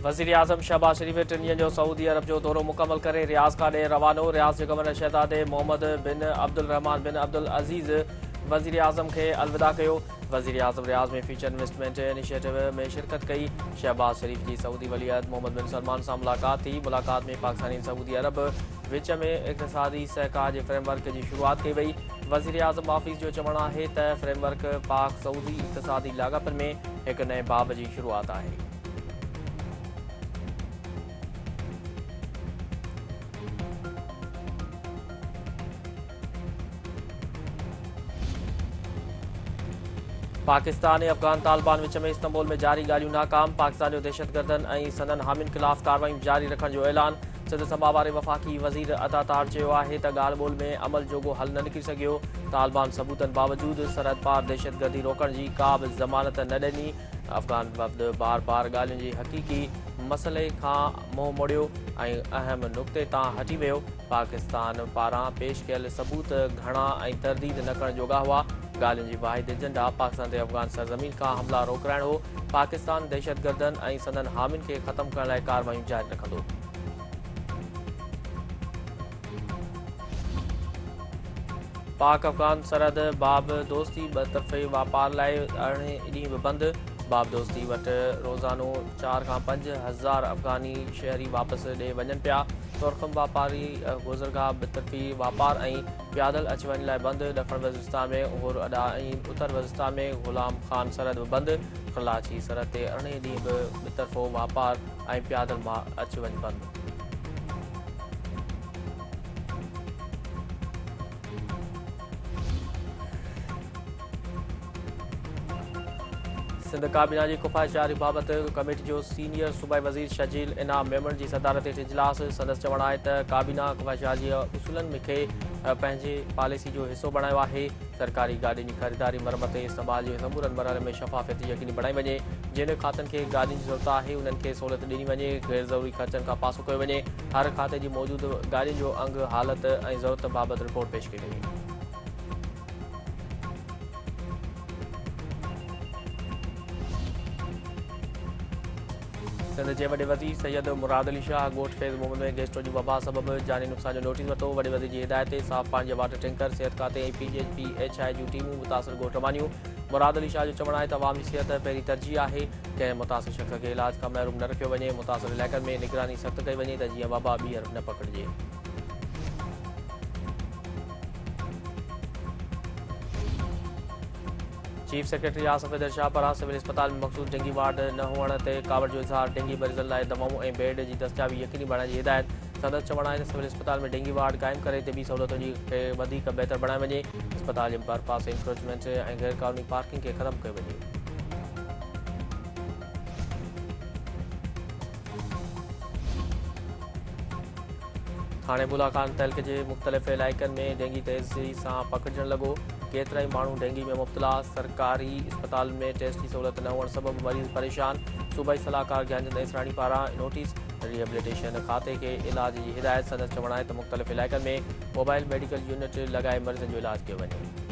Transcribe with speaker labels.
Speaker 1: वज़ीर आज़म शहबाज शरीफ़ 3 ॾींहनि जो सऊदी अरब जो दौरो मुकमल करे रियाज़ खां ॾे रवानो। रियाज़ जे गवर्नर शहज़ादे मोहम्मद बिन अब्दुल रहमान बिन अब्दुल अज़ीज़ वज़ीर आज़म खे अलविदा कयो। वज़ीर आज़म रियाज़ में फ्यूचर इन्वेस्टमेंट इनिशिएटिव में शिरकत कई। शहबाज शरीफ़ जी सऊदी वलीअहद मोहम्मद बिन सलमान सां मुलाक़ात थी। मुलाक़ात में पाकिस्तानी सऊदी अरब विच में इक़्तिसादी सहकार जे फ्रेमवर्क जी शुरूआत कई वई। वज़ीर आज़म ऑफिस जो चवणु आहे त फ्रेमवर्क पाक सऊदी इक़्तिसादी लाॻापनि में हिक नए बाब जी शुरूआत आहे। पाकिस्तान ऐं अफ़गान तालिबान विच में इस्तंबुल में जारी ॻाल्हियूं नाकाम। पाकिस्तान जो दहशतगर्दनि ऐं संदनि हामियुनि ख़िलाफ़ कार्रवाई जारी रखण जो ऐलान। सिंध सभा वारे वफ़ाक़ी वज़ीर अता तार चयो आहे त ॻाल्हि ॿोल में अमल जोॻो हल न निकिरी सघियो। तालिबान सबूतनि बावजूदि सरहद पार दहशतगर्दी रोकण जी का बि ज़मानत न ॾिनी। अफ़गान वफ़द बार बार ॻाल्हियुनि जी हक़ीक़ी मसइले खां मुंहुं मोड़ियो ऐं अहम नुक़्ते तां हटी वियो। पाकिस्तान पारां पेश कयल सबूत घणा ऐं तरदीद न करण जोॻा हुआ। ॻाल्हियुनि जी वाहिद एजेंडा पाकिस्तान ते अफ़गान सरज़मीन खां हमला रोकराइण हो। पाकिस्तान दहशतगर्दनि ऐं संदनि हामियुनि खे ख़तमु करण लाइ कार्रवाइयूं जारी रखंदो। पाक अफ़गान सरहद बाब दोस्ती ॿतरफ़े वापार लाइ 18 ॾींहं बि बंदि। बाब दोस्ती वटि रोज़ानो 4 खां 5 हज़ार अफ़गानी शहरी वापसि ॾे वञनि पिया। तुर्खम वापारी गुज़रगाह ॿतरफ़ी वापार ऐं प्यादल अच वञ लाइ बंदि। ॾखण वज़ीरिस्तान में उहुर अॾा ऐं उत्तर वज़ीरिस्तान में ग़ुलाम खान सरहद बि बंदि। खलाची सरहद ते 18 ॾींहं बि ॿतरफ़ो वापार ऐं प्यादल अच वञ बंदि। सिंध काबीना जी ख़ुफ़ाइशजारी बाबति कमेटी जो सीनियर सूबाई वज़ीर शजील इनाम मेमण जी सदारत हेठि इजलास। संदसि चवणु आहे त काबीना ख़ुफ़ाइशजारी उसूलनि खे पंहिंजे पॉलिसी जो हिसो बणायो आहे। सरकारी गाॾियुनि जी ख़रीदारी मरमत ऐं इस्तेमाल जे समूरनि मरहले में शफ़ाफ़ियत यकीनी बणाई वञे। जिन खातनि खे गाॾियुनि जी ज़रूरत आहे उन्हनि खे सहूलियत ॾिनी वञे। गैर ज़रूरी ख़र्चनि खां पासो कयो वञे। हर खाते जी मौजूदु गाॾियुनि जो अंग हालत ऐं ज़रूरत बाबति रिपोर्ट पेश कई वञे। सिंध जे वॾे वज़ीर सैयद मुराद अली शाह ॻोठ फैज़ मोहम्मद में गैस्ट्रो जी वबा सबबि जानी नुक़सान जो नोटिस वरितो। वॾे वज़ीर जी हिदायत ते साफ़ पाणी जा वाटर टैंकर सिहत खाते ऐं PHI जूं टीमूं मुतासिर ॻोठ रवानियूं। मुराद अली शाह जो चवणु आहे त अवाम जी सिहत पहिरीं तरजीह आहे। कंहिं मुतासिर शख़्स खे इलाज खां महरूम न रखियो वञे। मुतासिर इलाइक़नि में निगरानी सख़्तु कई वञे त जीअं वबा ॿीहर न पकिड़िजे। चीफ सेक्रेटरी आसिफ हैदर शाह पारां सिविल अस्पताल में मखसूस डेंगी वार्ड न हुअण ते कावड़ जो इज़हार। डेंगी मरीज़नि लाइ दवाऊं ऐं बेड जी दस्तियाबी यकीनी बणाइण जी हिदायत। संदसि चवणु आहे त सिविल अस्पताल में डेंगी वार्ड क़ाइमु करे ते ॿी सहूलियतुनि खे वधीक बहितर बणाए वञे। अस्पताल जे भरपासे इंक्रोचमेंट ऐं गैर क़ानूनी पार्किंग खे ख़तमु कयो वञे। थाणे बुलाखान तहलके जे मुख़्तलिफ़ इलाइक़नि में डेंगी तेज़ी सां पकिड़िजणु लॻो। केतिराई माण्हू डेंगी में मुब्तला। सरकारी अस्पताल में टेस्ट जी सहूलियत न हुअण सबबि मरीज़ परेशान। सूबाई सलाहकार ज्ञानचंद एसराणी पारां नोटिस। रिहेबिलिटेशन खाते खे इलाज जी हिदायत। संदसि चवणु आहे त मुख़्तलिफ़ इलाइक़नि में मोबाइल मेडिकल यूनिट लॻाए मरीज़नि जो इलाज कयो वञे।